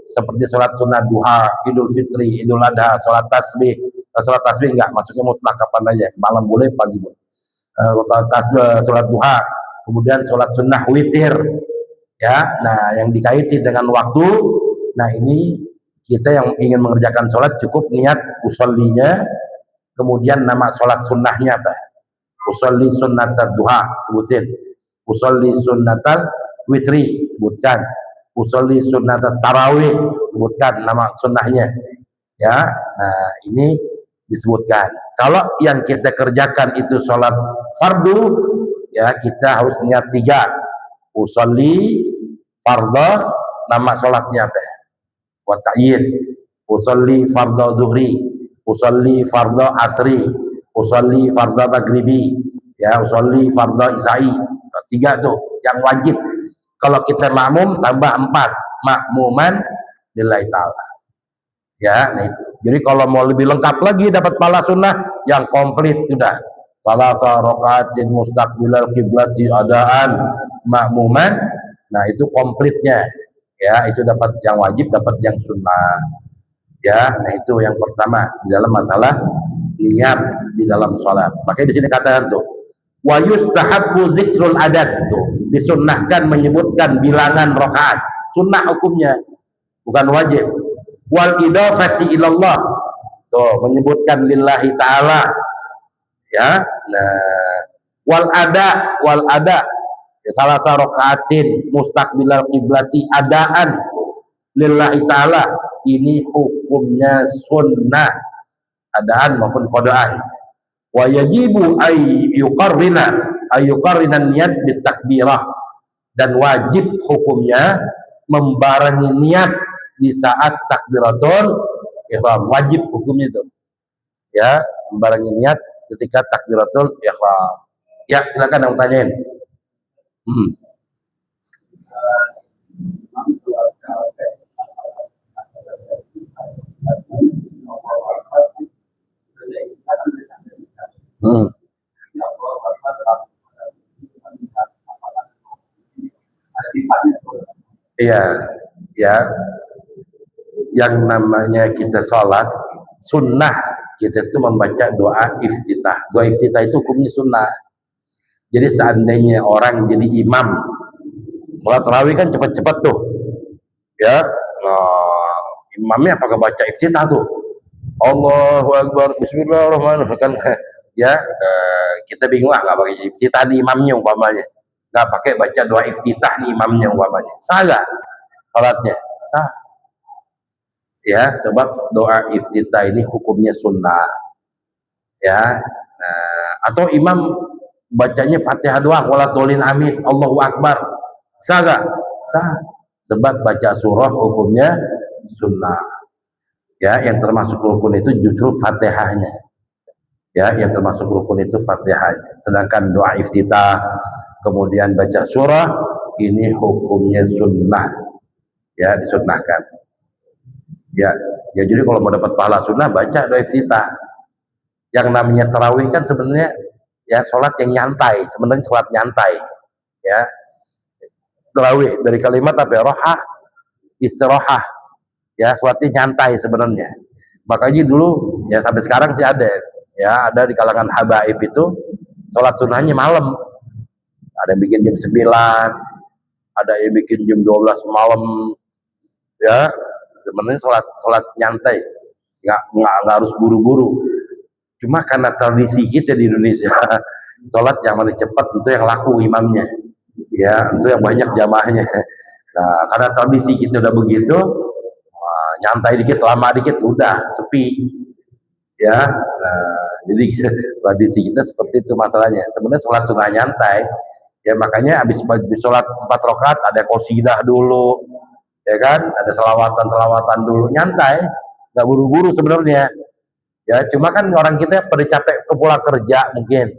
seperti sholat sunnah duha, idul fitri, idul adha, sholat tasbih enggak, maksudnya mutlak kapan aja, malam boleh, pagi boleh. Sholat duha, kemudian sholat sunnah witir, ya, nah yang dikaiti dengan waktu, nah ini kita yang ingin mengerjakan sholat cukup niat usollinya, kemudian nama sholat sunnahnya apa? Usolli sunnatal duha, sebutin. Usolli sunnatal witri, sebutkan. Usolli sunnatal tarawih, sebutkan nama sunnahnya. Ya, nah ini disebutkan. Kalau yang kita kerjakan itu sholat fardu, ya kita harus niat 3. Usolli fardhu, nama sholatnya apa? Wa ta'yin. Usolli fardhu zuhri, usolli fardhu asri, usolli fardhu maghribi, ya usolli fardhu isya'i. 3 tuh yang wajib. Kalau kita makmum tambah 4, makmuman lillahi ta'ala. Ya, nah itu. Jadi kalau mau lebih lengkap lagi dapat pahala sunnah yang komplit sudah. Salasa rakaatin mustaqbilal kiblati adaan makmuman. Nah, itu komplitnya. Ya, itu dapat yang wajib, dapat yang sunnah. Ya, nah itu yang pertama di dalam masalah niat di dalam sholat. Makanya di sini katakan tuh, wa yustahabbu dzikrul adad tuh, disunnahkan menyebutkan bilangan rakaat. Sunnah hukumnya, bukan wajib. Wal idafati ilallah tuh menyebutkan lillahi ta'ala, ya. Nah, wal ada ya, salah rakaatin mustaqbilal qiblati adaan lillahi ta'ala, ini hukumnya sunnah adaan maupun qadaan. Wa yajibu ay yuqarrina niat bitakbirah, dan wajib hukumnya membarengi niat di saat takbiratul ihram, wajib hukumnya itu, ya, membarengi niat ketika takbiratul ihram. Ya, silakan yang tanyain. Iya, ya. Yang namanya kita sholat sunnah, kita itu membaca doa iftitah. Doa iftitah itu hukumnya sunnah. Jadi seandainya orang jadi imam sholat tarawih kan cepat-cepat tuh, ya. Nah, imamnya apakah baca iftitah tuh? Allahu Akbar, Bismillahirrahmanirrahim, kan ya. Kita bingung nggak pakai iftitah nih imamnya umpamanya, nggak pakai baca doa iftitah nih imamnya umpamanya, sah nggak sholatnya? Sah. Ya, sebab doa iftitah ini hukumnya sunnah, ya. Nah, atau imam bacanya Fatihah doang, wala dolin amin, Allahu Akbar, sah gak? Sah, sebab baca surah hukumnya sunnah, ya. Yang termasuk rukun itu justru Fatihahnya, ya. Yang termasuk rukun itu Fatihahnya. Sedangkan doa iftitah kemudian baca surah ini hukumnya sunnah, ya, disunnahkan. Ya, ya, jadi kalau mau dapat pahala sunnah baca doa iftitah. Yang namanya tarawih kan sebenarnya ya sholat yang nyantai, sebenarnya sholat nyantai, ya. Tarawih dari kalimat apa? Rohah, istirahah, ya, sholatnya nyantai sebenarnya. Makanya dulu ya sampai sekarang sih ada, ya, ada di kalangan habaib itu sholat sunnahnya malam. Ada yang bikin jam 9, ada yang bikin jam 12 malam, ya. Sebenarnya sholat nyantai, nggak harus buru-buru. Cuma karena tradisi kita di Indonesia, sholat yang paling cepat itu yang laku imamnya, ya, itu yang banyak jamaahnya. Nah, karena tradisi kita udah begitu, nyantai dikit, lama dikit, udah sepi, ya. Nah, jadi tradisi kita seperti itu masalahnya. Sebenarnya sholat sunnah nyantai, ya, makanya habis sholat 4 rakaat ada qasidah dulu, ya kan, ada selawatan dulu, nyantai, nggak buru-buru sebenarnya, ya. Cuma kan orang kita pada capek pulang kerja mungkin,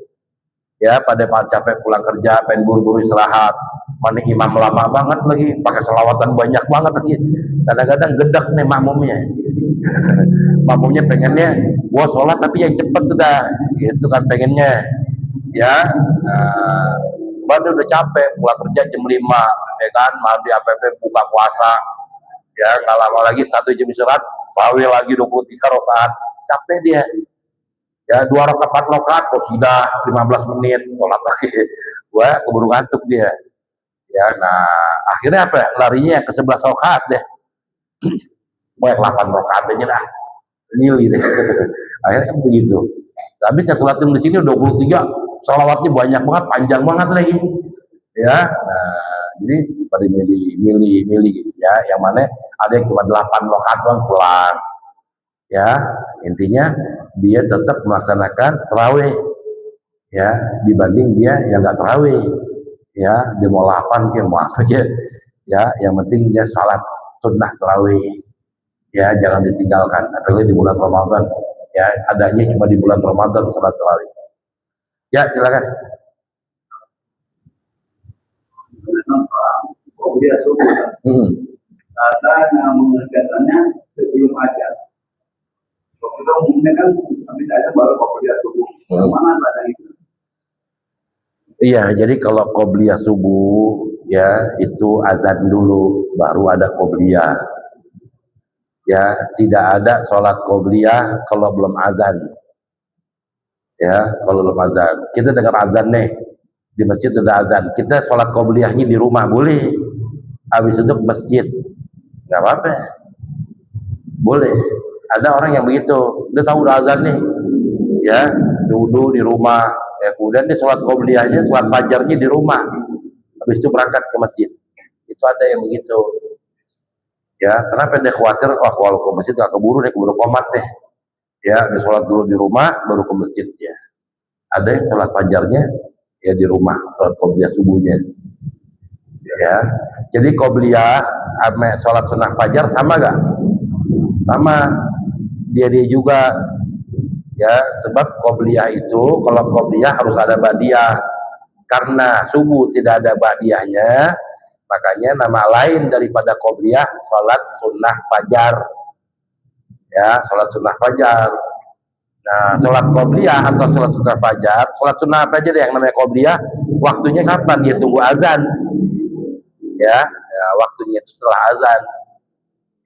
ya, pada capek pulang kerja, pengen buru-buru istirahat, mana imam lama banget lagi, pakai selawatan banyak banget lagi, kadang-kadang gedek nih makmumnya. Makmumnya pengennya gua sholat tapi yang cepet udah, itu kan pengennya, ya. Baru udah capek pulang kerja jam 5, ya kan, mandi APP buka puasa, ya, nggak lama lagi 1 jam istirahat, tarawih lagi 23 rakaat, capek dia, ya. 2 rakaat 4 rakaat kok sudah 15 menit sholat lagi, wah, keburu ngantuk dia, ya. Nah, akhirnya apa, larinya ke 11 rakaat deh, wah, 8 rakaat aja dah, nili deh. Akhirnya kan begitu. Habis satu latihan di sini 23, salawatnya banyak banget, panjang banget lagi, ya. Nah, jadi pada milih, ya, yang mana ada yang cuma 8 rakaat doang pulang, Ya, intinya dia tetap melaksanakan tarawih, ya, dibanding dia yang nggak tarawih, ya, dia mau 8 ke mau apa aja, ya, yang penting dia salat sunnah tarawih, ya, jangan ditinggalkan, apalagi di bulan Ramadan, ya, adanya cuma di bulan Ramadan salat tarawih. Ya, silakan. Dia subuh. Karena yang mengerjakannya sebelum ajar. Kita umumnya kan habis ajar baru dia subuh. Mana ada itu? Iya, jadi kalau qobliyah subuh, ya, itu azan dulu, baru ada qobliyah. Ya, tidak ada sholat qobliyah kalau belum azan. Ya, kalau belum azan. Kita dengar azan nih, di masjid ada azan. Kita sholat qobliyahnya di rumah boleh. Habis itu ke masjid, nggak apa-apa. Boleh. Ada orang yang begitu, dia tahu udah azan nih, ya, duduk di rumah, ya, kemudian dia sholat qobliyahnya, sholat fajarnya di rumah, habis itu berangkat ke masjid. Itu ada yang begitu, ya. Kenapa dia khawatir, wah kalau ke masjid gak keburu komat deh, ya, dia sholat dulu di rumah baru ke masjid, ya. Ada yang sholat fajarnya ya di rumah, sholat qobliyah subuhnya, ya. Jadi qobliyah sama sholat sunnah fajar sama gak? Sama, dia juga, ya, sebab qobliyah itu, kalau qobliyah harus ada badiah, karena subuh tidak ada badiahnya, makanya nama lain daripada qobliyah sholat sunnah fajar, ya, sholat sunnah fajar. Nah, sholat qobliyah atau sholat sunnah fajar, sholat sunnah fajar yang namanya qobliyah, waktunya kapan? Dia tunggu azan, ya, waktunya itu setelah azan.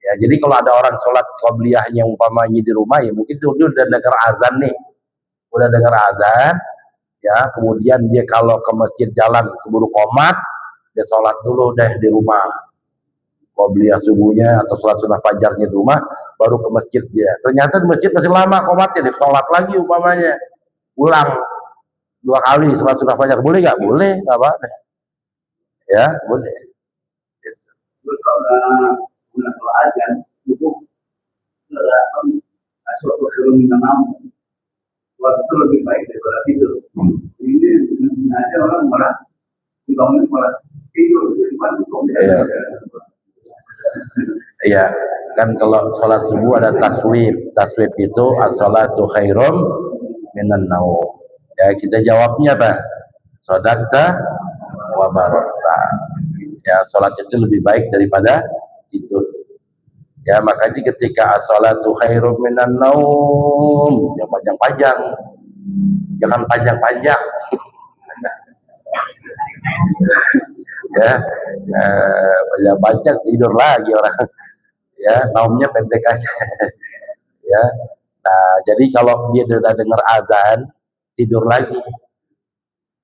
Ya, jadi kalau ada orang sholat qobliyahnya umpamanya di rumah, ya mungkin dia udah dengar azan nih, udah dengar azan, ya, kemudian dia kalau ke masjid jalan keburu komat, dia sholat dulu deh di rumah, qobliyah subuhnya atau sholat sunnah fajarnya di rumah, baru ke masjid dia. Ternyata di masjid masih lama komatnya, dia sholat lagi umpamanya, ulang 2 kali sholat sunnah fajar, boleh nggak? Boleh, nggak apa-apa, ya, boleh. Gitu. Terus kalau azan itu suatu sebelum minum waktu itu lebih baik daripada tidur. Ini aja orang malah dibangun malah tidur di depan itu. Iya, kan kalau sholat subuh ada taswib. Taswib itu as-sholatu khairum minan naum. Ya, kita jawabnya apa? Shadaqta wa barakta. Ya, sholat itu lebih baik daripada tidur. Ya, makanya ketika as-sholatu khairum minan naum, yang panjang-panjang, jangan panjang-panjang. Ya, panjang-panjang tidur lagi orang. Ya, naumnya pendek aja. Ya, nah, jadi kalau dia sudah dengar azan, tidur lagi,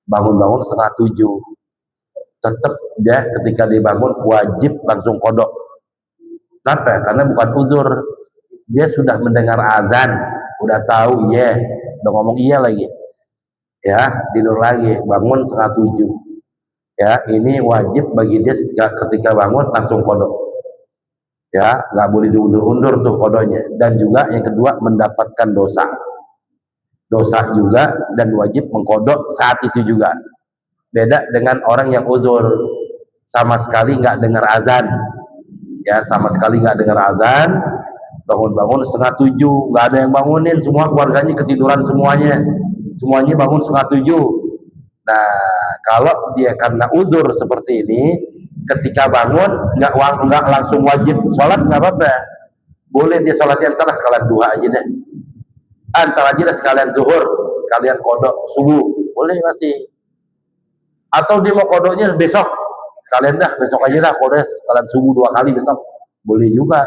bangun-bangun 6:30, tetap dia ketika dibangun wajib langsung kodok. Kenapa? Karena bukan udzur, dia sudah mendengar azan, udah tahu, iya, udah ngomong iya lagi, ya, tidur lagi, bangun 6:30, ya, ini wajib bagi dia ketika bangun langsung kodok, ya, nggak boleh diundur-undur tuh kodonya. Dan juga yang kedua, mendapatkan dosa juga, dan wajib mengkodok saat itu juga. Beda dengan orang yang uzur, sama sekali nggak dengar azan, ya, sama sekali nggak dengar azan, bangun-bangun 6:30, nggak ada yang bangunin, semua keluarganya ketiduran semuanya bangun 6:30. Nah, kalau dia karena uzur seperti ini, ketika bangun nggak langsung wajib sholat, nggak apa-apa, boleh dia sholatnya antara sekalian duha aja deh, antara aja deh sekalian zuhur, kalian kodok subuh, boleh masih. Atau dia mau kodoknya besok, sekalian dah besok aja dah kodok sekalian subuh 2 kali besok, boleh juga.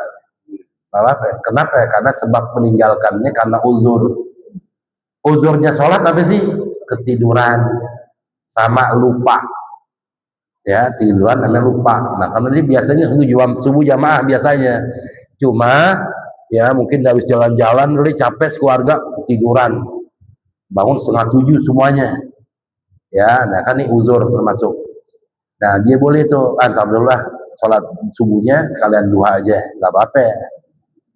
Kenapa? Karena sebab meninggalkannya karena uzur. Uzurnya sholat apa sih? Ketiduran sama lupa, ya, tiduran namanya lupa. Nah, karena dia biasanya subuh jamaah biasanya, cuma ya mungkin habis jalan-jalan udah capek keluarga, tiduran, bangun 6:30 semuanya, ya. Nah, kan ini uzur termasuk. Nah, dia boleh tuh antar dulu lah sholat subuhnya sekalian duha aja, nggak apa-apa.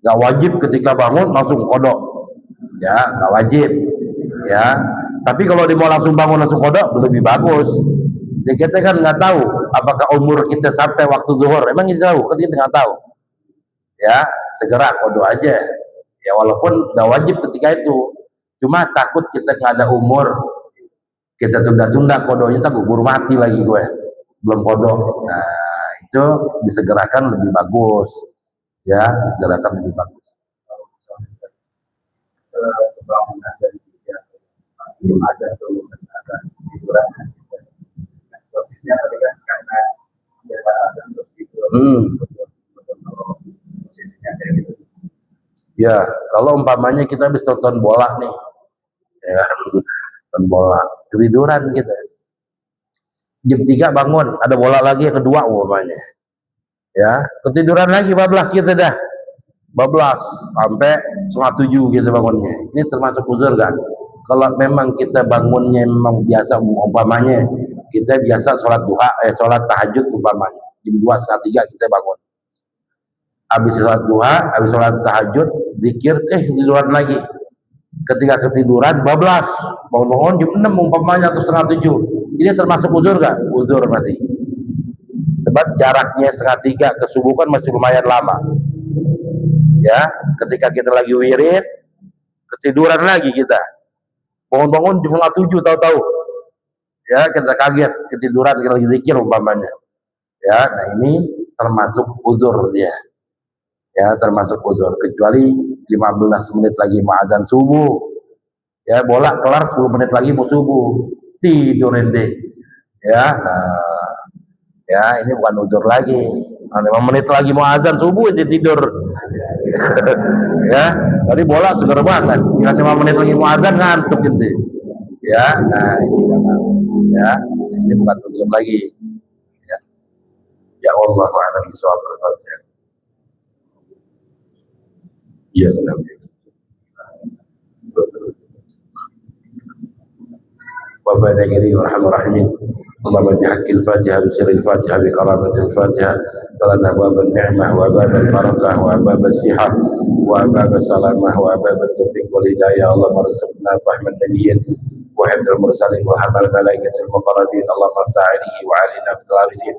Nggak wajib ketika bangun langsung kodok, ya nggak wajib, ya. Tapi kalau dia mau langsung bangun langsung kodok lebih bagus. Ya kita kan nggak tahu apakah umur kita sampai waktu zuhur, emang kita tahu kan, kita nggak tahu, ya segera kodok aja, ya walaupun nggak wajib ketika itu, cuma takut kita nggak ada umur, kita tunda-tunda kodoknya, tak buru mati lagi gue belum kodok. Nah itu disegerakan lebih bagus, ya disegerakan lebih bagus. Kebangunan dari dia belum ada hiburan. Posisinya tadi kan karena dia ada terus tidur. Ya kalau umpamanya kita habis tonton bola nih, ya nonton bola ketiduran kita, jam 3 bangun ada bola lagi yang kedua umpamanya, ya ketiduran lagi bablas kita dah, bablas sampai 6:30 gitu bangunnya. Ini termasuk uzur kan? Kalau memang kita bangunnya memang biasa, umpamanya kita biasa sholat duha, sholat tahajud umpamanya jam 2, setengah 3 kita bangun, habis sholat duha, habis sholat tahajud, zikir, ketiduran lagi. Ketika ketiduran bablas, bangun-bangun jam 6 umpamanya atau setengah 7, ini termasuk uzur gak? Uzur masih, sebab jaraknya setengah 3 ke subuh kan masih lumayan lama, ya. Ketika kita lagi wirid, ketiduran lagi kita, bangun-bangun jam setengah 7 tahu-tahu, ya kita kaget ketiduran, kita lagi zikir umpamanya, ya. Nah ini termasuk uzur dia, ya termasuk uzur, kecuali 15 menit lagi mau azan subuh, ya bola kelar 10 menit lagi mau subuh, tidurin deh, ya. Nah ya ini bukan uzur lagi. Nah, 5 menit lagi mau azan subuh dia tidur. Ya tadi bola seger banget, 5 menit lagi mau azan ngantuk gitu, ya. Nah ini jangan, ya ini bukan uzur lagi, ya. Ya Allah a'lam bishawab. Al-Fatihah. Iya benar. وفاد كريم ورحمة الراحمين اللهم بحق الفاتحة بسر الفاتحة بكرامة الفاتحة فلنا أبواب النعمة وأبواب البركة وأبواب الصحة وأبواب السلامة وأبواب التوفيق والهداية. اللهم ارزقنا فهم النبيين وحفظ المرسلين وحمل الملائكة المقربين. اللهم افتح عليه وعلينا في العارفين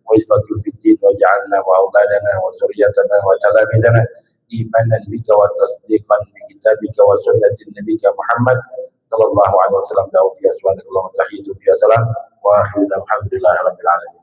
وإثبت في الدين واجعلنا وأولادنا وذريتنا وتلاميذنا إيمانا بك وتصديقا بكتابك وسنة نبيك محمد صلى الله عليه وسلم. دعوا فيها سبحانك اللهم وتحية فيها سلام وآخر الحمد لله رب العالمين.